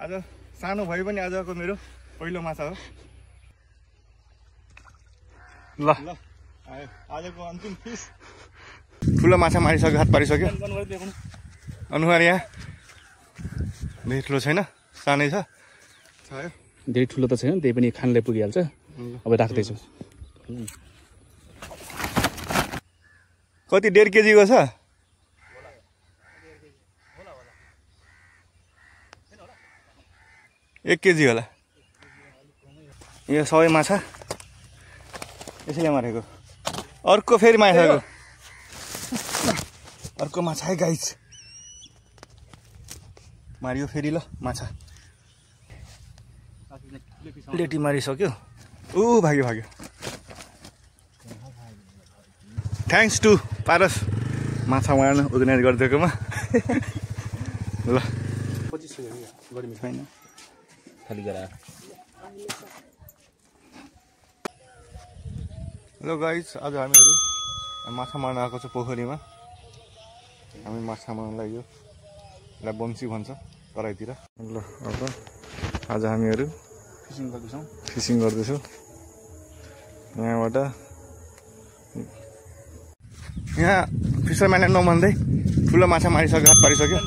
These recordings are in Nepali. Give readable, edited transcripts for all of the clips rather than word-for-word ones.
आज सानो भए पनि आजको मेरो पहिलो माछा हो। ल आजको अन्तिम फिस। ठुलो माछा मारिसक्यो, हात पारिसक्यो। अनुहार यहाँ धेरै ठुलो छैन, सानै छ। धेरै ठुलो त छैन, त्यही पनि खानलाई पुगिहाल्छ। अब राख्दैछु। कति 1.5 केजीको छ? एक केजी होला। यो सबै माछा यसैले मारेको। अर्को फेरि मारिसक्यो। अर्को माछा है गाइस, मारियो फेरि। ल माछा लेटी मारिसक्यो। भाग्यो भाग्यो। थ्याङ्क्स टु पारस माछा मार्न अर्गनाइज गरिदिएकोमा। ल छैन खाली गरा। हेलो गाइज, आज हामीहरू माछा मार्न आएको छ पोखरीमा। हामी माछा मार्नलाई यो यसलाई बन्सी भन्छ तराईतिर। ल अब आज हामीहरू फिसिङ गर्दैछौँ। यहाँबाट यहाँ फिसरम्यानलाई नभन्दै ठुलो माछा मारिसक्यो, हात पारिसक्यो।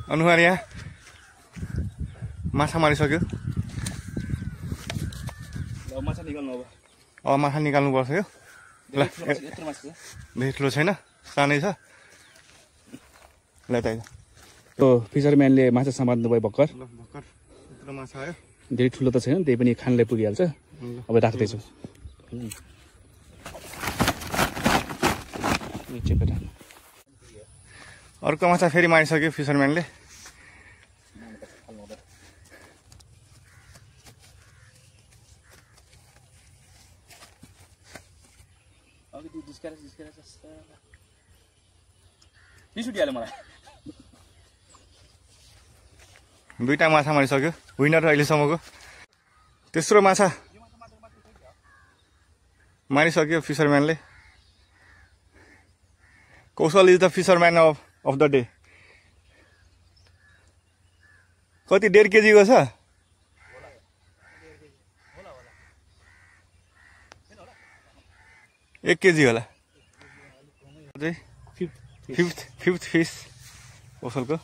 अनुहार यहाँ माछा मारिसक्यो। अब माछा निकाल्नुपर्छ यो। ल धेरै ठुलो छैन, सानै छ। ल त फिसरम्यानले माछा समात्नु भयो भर्खर। भर्खर यत्रो माछा आयो। धेरै ठुलो त छैन, त्यही पनि खानलाई पुगिहाल्छ। अब राख्दैछु। अर्को माछा फेरि मारिसक्यो फिसरम्यानले। दुईटा माछा मारिसक्यो, विनर अहिलेसम्मको। तेस्रो माछा मारिसक्यो फिसरम्यानले। Kaushal is the fisherman of the day. कति 1.5 केजीको छ? एक केजी होला। फिफ्थ फिस कौशलको।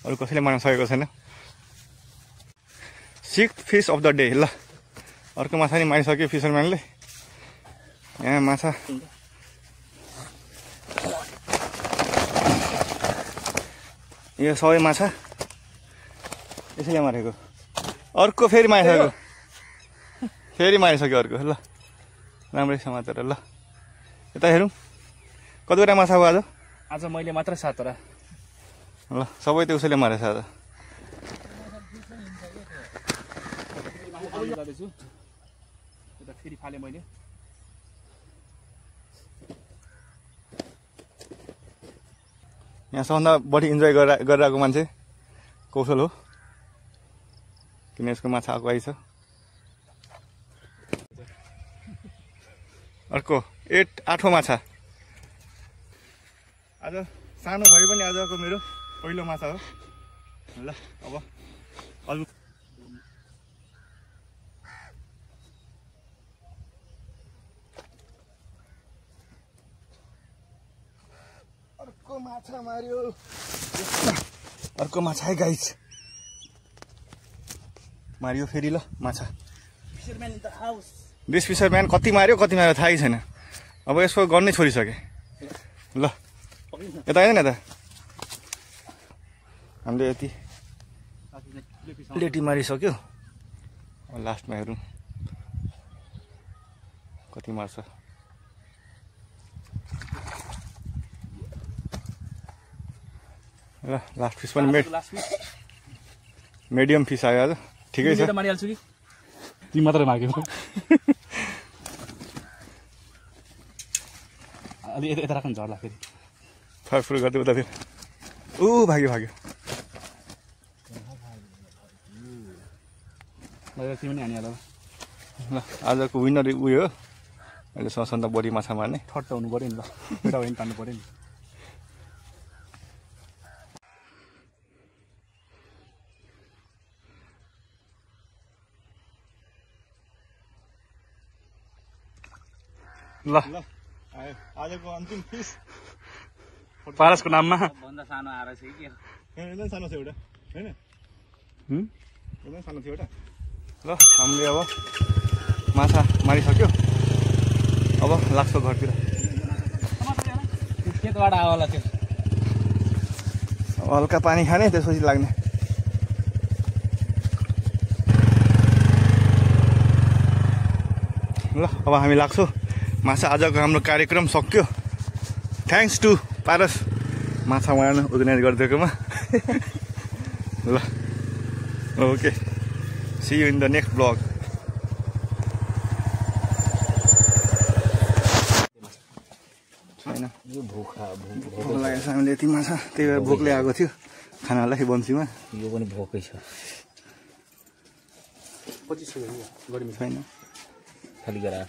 अरू कसैले मार्न सकेको छैन। 6th fees of the day. ल अर्को माछा नि मारिसक्यो फिसरम्यानले। यहाँ माछा यो सबै माछा यसैले मारेको। अर्को फेरि मारिसक्यो। फेरि मारिसक्यो अर्को। ल राम्रै समातेर। ल यता हेरौँ कतिवटा माछा भयो आज? आज मैले मात्र 7वटा। ल सबै त उसैले मारेछ आज। फेरि फाले मैले। यहाँ सबभन्दा बढी इन्जोय गरिरहेको मान्छे कौशल हो, किन यसको माछा अगाडि छ। अर्को 8औं माछा। आज सानो भए पनि आजको मेरो पहिलो माछा हो। ल अब अरू अर्को माछा मार्यो। अर्को माछा है गाइस, मारियो फेरि। ल माछा दिस फिसरम्यान कति मार्यो थाहै छैन। अब यसको गर्नै छोडिसके। ल यता होइन त हामीले यति लेटी मारिसक्यो। लास्टमा हेरौँ कति मार्छ। ल लास्ट फिस पनि मिडियम फिस आयो आज। ठिकै छ। मारिहाल्छु कि तिमी मात्रै माग्यो। अलि यता राख्नु झर्ला फेरि। फरफुर गर्दै उतातिर। भाग्यो भाग्यो। तिमी नि हानिहाल। ल आजको विनर उयो हो। अहिले सबभन्दा बढी माछा मार्ने। ठट्ट हुनु पऱ्यो नि। ल एउटा होइन तान्नु पऱ्यो नि। ल आयो आजको अन्तिम फिस पारसको नाममा भन्दा सानो आएर छ कि एकदम सानो छ एउटा होइन हुँ? एकदम सानो थियो एउटा ल हामीले अब माछा मारिसक्यो अब लाग्छौँ घरतिर खेतबाट आवाला त्यो हल्का पानी खाने त्यसपछि लाग्ने ल अब हामी लाग्छौँ माछा आजको हाम्रो कार्यक्रम सक्यो थ्याङ्क्स टु पारस माछा मार्न अर्गनाइज गरिदिएकोमा ल okay see you in the next blog छैन यो भोक भोक लागेको छ हामीले यति माछा त्यही भएर भोकले आएको थियो खानालाई बन्सीमा यो पनि भोकै छ 25 छैन खाली गराएर